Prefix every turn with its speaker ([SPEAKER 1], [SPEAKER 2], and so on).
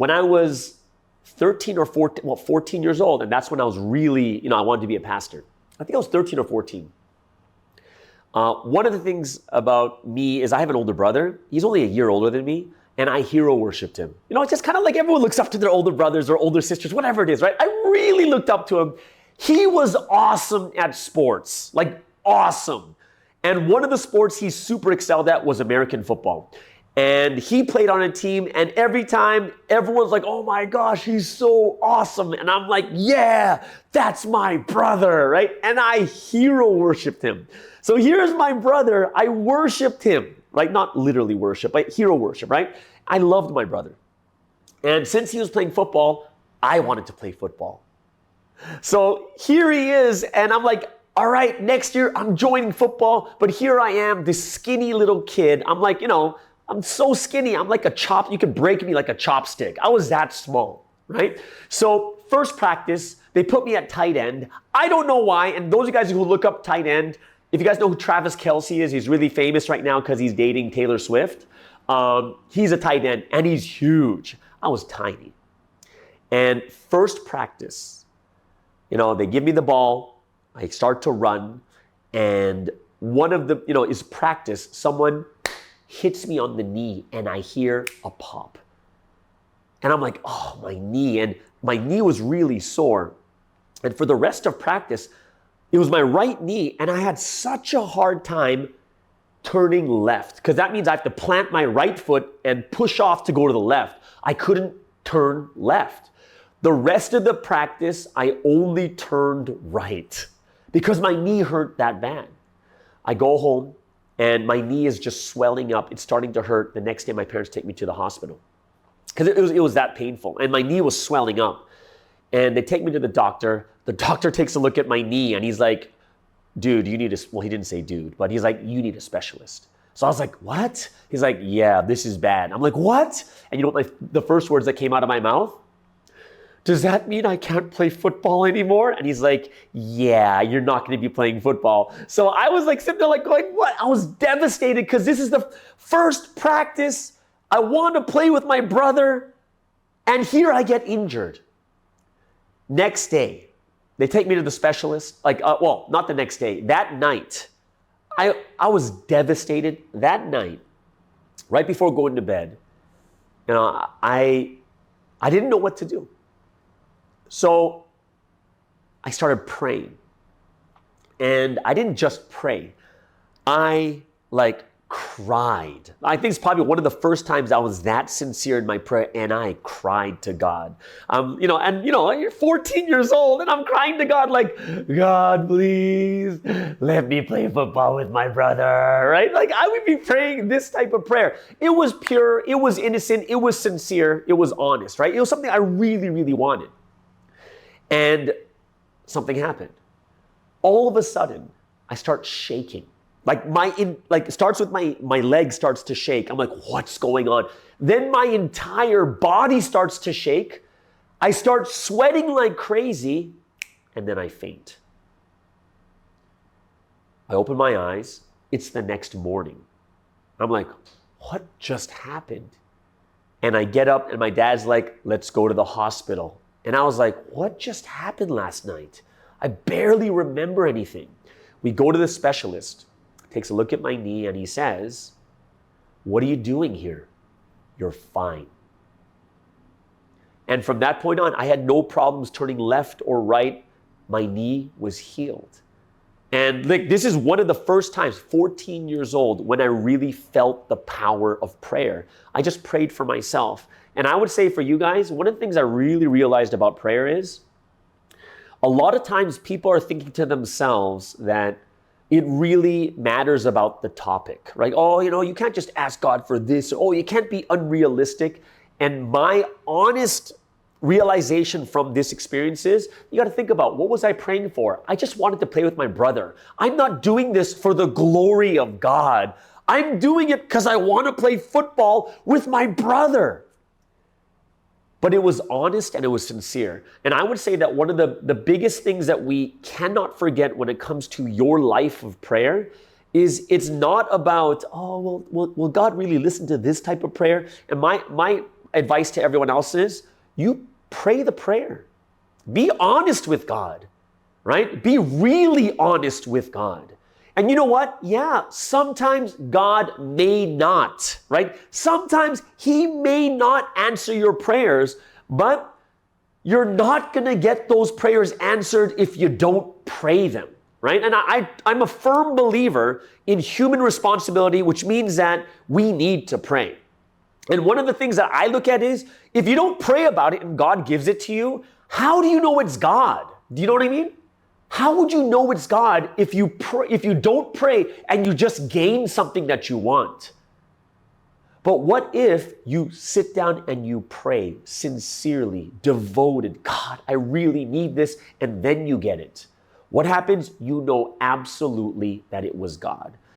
[SPEAKER 1] when I was 13 or 14, 14 years old, and that's when I was really, I wanted to be a pastor. I think I was 13 or 14. One of the things about me is I have an older brother. He's only a year older than me, and I hero worshiped him. It's just kind of like everyone looks up to their older brothers or older sisters, whatever it is, right? I really looked up to him. He was awesome at sports, like awesome. And one of the sports he super excelled at was American football. And he played on a team, and every time everyone's like, oh my gosh, he's so awesome. And I'm like, yeah, that's my brother, right? And I hero worshiped him. So here's my brother. I worshiped him, right? Not literally worship, but hero worship, right? I loved my brother. And since he was playing football, I wanted to play football. So here he is, and I'm like, all right, next year I'm joining football, but here I am, this skinny little kid. I'm like, I'm so skinny. I'm like you could break me like a chopstick. I was that small, right? So first practice, they put me at tight end. I don't know why. And those of you guys who look up tight end, if you guys know who Travis Kelce is, he's really famous right now because he's dating Taylor Swift. He's a tight end and he's huge. I was tiny. And first practice, they give me the ball. I start to run. And one of the, is practice. Someone hits me on the knee and I hear a pop. And I'm like, oh, my knee. And my knee was really sore. And for the rest of practice, it was my right knee. And I had such a hard time turning left because that means I have to plant my right foot and push off to go to the left. I couldn't turn left. The rest of the practice, I only turned right because my knee hurt that bad. I go home. And my knee is just swelling up. It's starting to hurt. The next day, my parents take me to the hospital because it was that painful. And my knee was swelling up. And they take me to the doctor. The doctor takes a look at my knee and he's like, dude, he didn't say dude, but he's like, you need a specialist. So I was like, what? He's like, yeah, this is bad. I'm like, what? And you know what the first words that came out of my mouth? Does that mean I can't play football anymore? And he's like, yeah, you're not going to be playing football. So I was like sitting there like going, what? I was devastated because this is the first practice. I want to play with my brother. And here I get injured. Next day, they take me to the specialist. Not the next day. That night, I was devastated. That night, right before going to bed, I didn't know what to do. So I started praying. And I didn't just pray. I cried. I think it's probably one of the first times I was that sincere in my prayer and I cried to God. You're 14 years old and I'm crying to God like, God, please let me play football with my brother, right? Like I would be praying this type of prayer. It was pure, it was innocent, it was sincere, it was honest, right? It was something I really, really wanted. And something happened. All of a sudden, I start shaking. It starts with my leg starts to shake. I'm like, what's going on? Then my entire body starts to shake. I start sweating like crazy, and then I faint. I open my eyes. It's the next morning. I'm like, what just happened? And I get up, and my dad's like, let's go to the hospital. And I was like, what just happened last night? I barely remember anything. We go to the specialist, takes a look at my knee, and he says, what are you doing here? You're fine. And from that point on, I had no problems turning left or right. My knee was healed. And this is one of the first times, 14 years old, when I really felt the power of prayer. I just prayed for myself. And I would say for you guys, one of the things I really realized about prayer is a lot of times people are thinking to themselves that it really matters about the topic, right? Oh, you can't just ask God for this. Oh, you can't be unrealistic. And my honest realization from this experience is, you got to think about, what was I praying for? I just wanted to play with my brother. I'm not doing this for the glory of God. I'm doing it because I want to play football with my brother. But it was honest and it was sincere. And I would say that one of the biggest things that we cannot forget when it comes to your life of prayer is it's not about, will God really listen to this type of prayer? And my advice to everyone else is you pray the prayer. Be honest with God, right? Be really honest with God. And you know what? Yeah, sometimes God may not, right? Sometimes He may not answer your prayers, but you're not going to get those prayers answered if you don't pray them, right? And I'm a firm believer in human responsibility, which means that we need to pray. And one of the things that I look at is if you don't pray about it and God gives it to you, how do you know it's God? Do you know what I mean? How would you know it's God if you don't pray and you just gain something that you want? But what if you sit down and you pray sincerely, devoted, God, I really need this, and then you get it? What happens? You know absolutely that it was God.